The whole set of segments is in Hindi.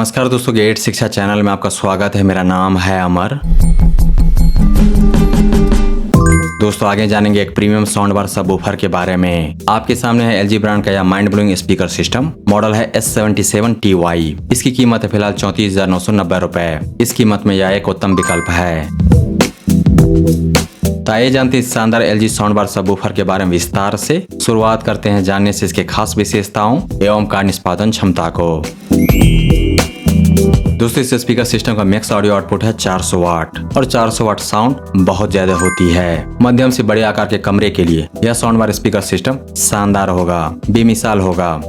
नमस्कार दोस्तों, गेट शिक्षा चैनल में आपका स्वागत है। मेरा नाम है अमर। दोस्तों आगे जानेंगे एक प्रीमियम साउंड बार सबवूफर के बारे में। आपके सामने है LG ब्रांड का यह mind blowing speaker system. Model है S77TY। इसकी कीमत है फिलहाल 34,990 रुपए। इस कीमत में यह एक उत्तम विकल्प है। तो आइए जानते हैं इस शानदार LG साउंड बार सबवूफर के बारे में विस्तार से। शुरुआत करते हैं जानने से इसके खास विशेषताओं एवं कार्य निष्पादन क्षमता को। दोस्तों इस स्पीकर सिस्टम का मैक्स ऑडियो आउटपुट है 400 वाट और 400 वाट साउंड बहुत ज्यादा होती है। मध्यम से बड़े आकार के कमरे के लिए यह साउंड बार स्पीकर सिस्टम शानदार होगा, बेमिसाल होगा।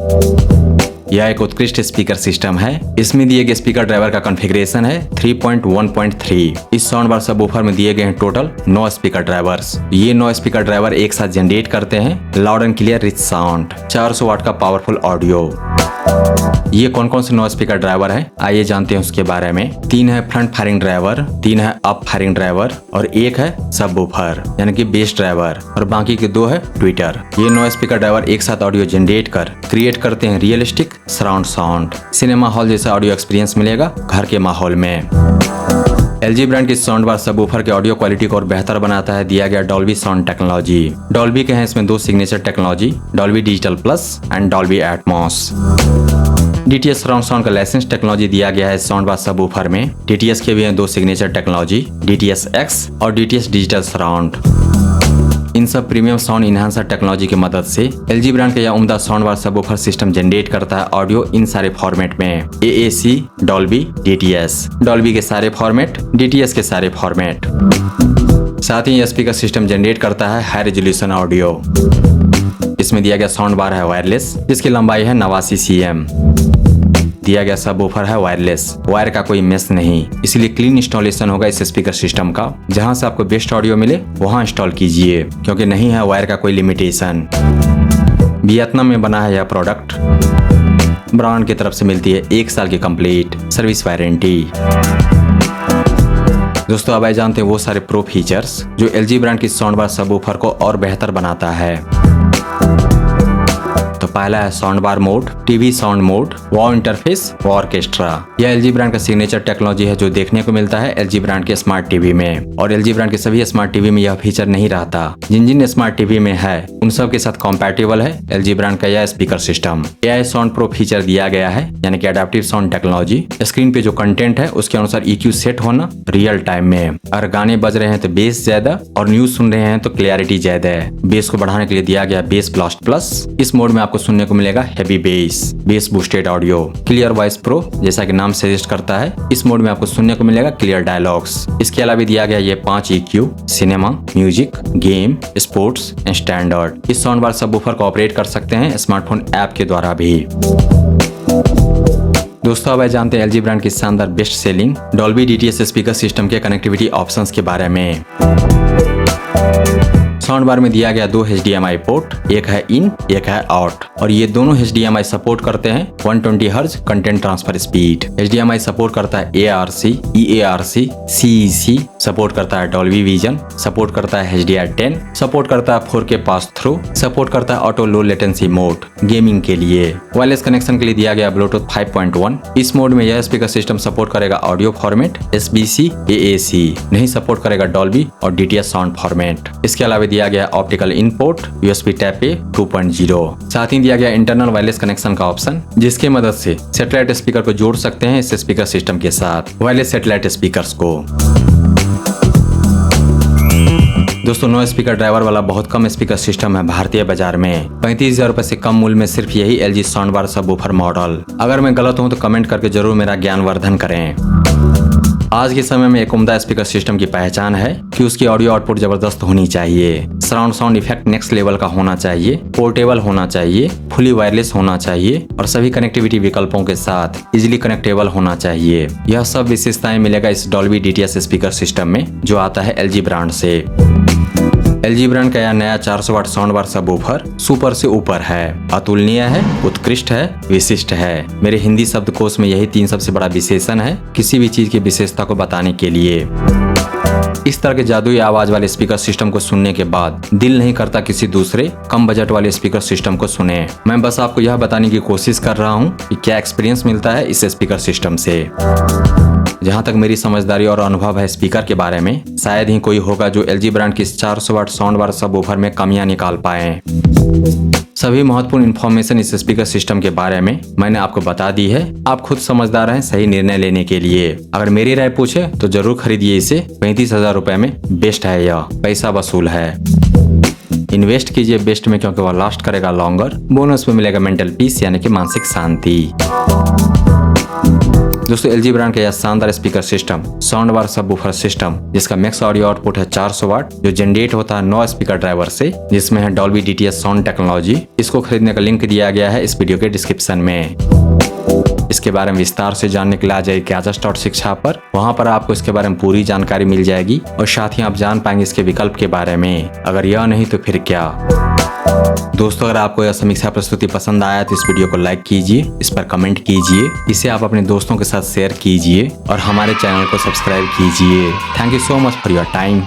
यह एक उत्कृष्ट स्पीकर सिस्टम है। इसमें दिए गए स्पीकर ड्राइवर का कॉन्फ़िगरेशन है 3.1.3। इस साउंड बार सबवूफर में दिए गए हैं टोटल 9 स्पीकर ड्राइवर्स। ये 9 स्पीकर ड्राइवर एक साथ जनरेट करते हैं loud and clear rich sound, 400 वाट का पावरफुल ऑडियो। ये कौन कौन से 9 स्पीकर ड्राइवर हैं, आइए जानते हैं उसके बारे में। 3 है फ्रंट फायरिंग ड्राइवर, 3 है अप फायरिंग ड्राइवर और 1 है सबवूफर यानी कि बेस ड्राइवर और बाकी के 2 है ट्विटर। ये 9 स्पीकर ड्राइवर एक साथ ऑडियो जनरेट कर क्रिएट करते हैं realistic surround sound. Cinema hall जैसा ऑडियो एक्सपीरियंस मिलेगा घर के माहौल में। LG ब्रांड की साउंड बार सबवूफर के ऑडियो क्वालिटी को और बेहतर बनाता है दिया गया डॉल्बी साउंड टेक्नोलॉजी। डॉल्बी के हैं इसमें 2 signature technology, Dolby digital plus and Dolby Atmos. DTS surround sound का लाइसेंस टेक्नोलॉजी दिया गया है साउंड बार सबवूफर में। DTS के भी हैं 2 सिग्नेचर टेक्नोलॉजी, DTS X और DTS डिजिटल सराउंड। इन सब प्रीमियम साउंड इनहांसर टेक्नोलॉजी की मदद से LG ब्रांड का यह उम्दा sound bar subwoofer system generate करता है ऑडियो इन सारे फॉर्मेट में, AAC, डॉल्बी, DTS, डॉल्बी के सारे फॉर्मेट, DTS के सारे फॉर्मेट। साथ ही यह स्पीकर सिस्टम जनरेट करता है हाई रेजोल्यूशन ऑडियो। इसमें दिया गया साउंड बार है वायरलेस, जिसकी लंबाई है 89 cm। दिया गया सबवूफर है वायरलेस, वायर का कोई मेस नहीं, इसलिए क्लीन इंस्टॉलेशन होगा इस स्पीकर सिस्टम का। जहां से आपको बेस्ट ऑडियो मिले वहां इंस्टॉल कीजिए, क्योंकि नहीं है वायर का कोई लिमिटेशन। वियतनाम में बना है यह प्रोडक्ट। ब्रांड की तरफ से मिलती है 1 साल की कंप्लीट सर्विस वारंटी। दोस्तों अब आइए जानते हैं वो सारे प्रो फीचर्स जो LG ब्रांड की साउंड बार सबवूफर को और बेहतर बनाता है। तो पहला है sound bar mode, TV sound mode, wow interface, orchestra. यह LG ब्रांड का सिग्नेचर टेक्नोलॉजी है जो देखने को मिलता है LG ब्रांड के स्मार्ट टीवी में, और LG ब्रांड के सभी स्मार्ट टीवी में यह फीचर नहीं रहता। जिन जिन स्मार्ट टीवी में है उन सब के साथ कॉम्पैटिबल है LG ब्रांड का यह speaker system. AI sound pro feature दिया गया है, यानी कि एडेप्टिव साउंड टेक्नोलॉजी। स्क्रीन पे जो कंटेंट है उसके अनुसार EQ सेट होना रियल टाइम में। अगर गाने बज रहे हैं तो बेस ज्यादा और न्यूज सुन रहे हैं तो क्लियरिटी ज्यादा है। बेस को बढ़ाने के लिए दिया गया बेस ब्लास्ट प्लस। इस मोड में आपको सुनने को मिलेगा heavy base boosted audio. Clear voice pro जैसा कि नाम सजेस्ट करता है, इस मोड में आपको सुनने को मिलेगा क्लियर डायलॉग्स। इसके अलावा दिया गया ये 5 EQ, cinema, music, game, sports and standard. इस साउंड बार सबवूफर को ऑपरेट कर सकते हैं स्मार्टफोन ऐप के द्वारा भी। दोस्तों अब जानते हैं LG ब्रांड की शानदार best selling Dolby DTS speaker system के कनेक्टिविटी ऑप्शंस के बारे में। साउंड बार में दिया गया 2 HDMI पोर्ट, एक है इन एक है आउट, और ये दोनों HDMI सपोर्ट करते हैं 120 hertz content transfer speed. HDMI support करता है ARC, EARC, CEC, सपोर्ट करता है डॉल्बी विजन, सपोर्ट करता है HDR10, सपोर्ट करता है 4K पास थ्रू, सपोर्ट करता है auto low latency mode gaming के लिए। वायरलेस कनेक्शन के लिए दिया गया ब्लूटूथ 5.1। इस मोड में यह स्पीकर सिस्टम सपोर्ट करेगा ऑडियो फॉर्मेट SBC, AAC, नहीं सपोर्ट करेगा डॉल्बी और DTS साउंड फॉर्मेट। इसके अलावा दिया गया optical input USB type A 2.0। साथ ही दिया गया इंटरनल वायरलेस कनेक्शन का ऑप्शन, जिसकी मदद से सैटेलाइट स्पीकर को जोड़ सकते हैं इस स्पीकर सिस्टम के साथ, वायरलेस सैटेलाइट स्पीकर्स को। दोस्तों 9 स्पीकर ड्राइवर वाला बहुत कम स्पीकर सिस्टम है भारतीय बाजार में। 35,000 रुपए से कम मूल्य में सिर्फ यही LG sound bar subwoofer model. अगर मैं गलत हूं तो कमेंट करके जरूर मेरा ज्ञानवर्धन करें। आज के समय में एक उम्दा स्पीकर सिस्टम की पहचान है कि उसकी ऑडियो आउटपुट जबरदस्त होनी चाहिए, surround sound effect next level का होना चाहिए, पोर्टेबल होना चाहिए, फुली वायरलेस होना चाहिए और सभी कनेक्टिविटी विकल्पों के साथ इजीली कनेक्टेबल होना चाहिए। यह सब विशेषताएं मिलेगा इस डॉल्बी DTS स्पीकर सिस्टम में जो आता है LG ब्रांड से। LG ब्रांड का यह नया 400 वाट साउंड बार सबवूफर सुपर से ऊपर है, अतुलनीय है, उत्कृष्ट है, विशिष्ट है। मेरे हिंदी शब्दकोश में यही 3 सबसे बड़ा विशेषण है किसी भी चीज की विशेषता को बताने के लिए। इस तरह के जादुई आवाज वाले स्पीकर सिस्टम को सुनने के बाद दिल नहीं करता किसी दूसरे कम बजट वाले स्पीकर सिस्टम को सुने। मैं बस आपको यह बताने की कोशिश कर रहा हूँ कि क्या एक्सपीरियंस मिलता है इस स्पीकर सिस्टम से। जहाँ तक मेरी समझदारी और अनुभव है स्पीकर के बारे में, शायद ही कोई होगा जो LG ब्रांड की इस 400 वाट साउंड बार सबवूफर में कमियां निकाल पाए। सभी महत्वपूर्ण इन्फॉर्मेशन इस स्पीकर सिस्टम के बारे में मैंने आपको बता दी है। आप खुद समझदार हैं सही निर्णय लेने के लिए। अगर मेरी राय पूछे तो जरूर खरीदिए इसे। 35,000 रुपए में बेस्ट है, यह पैसा वसूल है। इन्वेस्ट कीजिए बेस्ट में, क्योंकि वह लास्ट करेगा लॉन्गर। बोनस में मिलेगा मेंटल पीस यानी कि मानसिक शांति। दोस्तों LG ब्रांड का यह शानदार speaker system sound bar subwoofer system, जिसका मैक्स ऑडियो आउटपुट है 400 वाट, जो जनरेट होता है 9 स्पीकर ड्राइवर से, जिसमें है डॉल्बी DTS साउंड टेक्नोलॉजी। इसको खरीदने का लिंक दिया गया है इस वीडियो के डिस्क्रिप्शन में। इसके बारे में विस्तार से जानने के लिए आ जाइए क्याजस.शिक्षा पर। वहां पर आपको इसके बारे में पूरी जानकारी मिल जाएगी और साथ ही आप जान पाएंगे इसके विकल्प के बारे में। अगर यह नहीं तो फिर क्या। दोस्तों अगर आपको यह समीक्षा प्रस्तुति पसंद आया तो इस वीडियो को लाइक कीजिए, इस पर कमेंट कीजिए, इसे आप अपने दोस्तों के साथ शेयर कीजिए और हमारे चैनल को सब्सक्राइब कीजिए। Thank you so much for your time.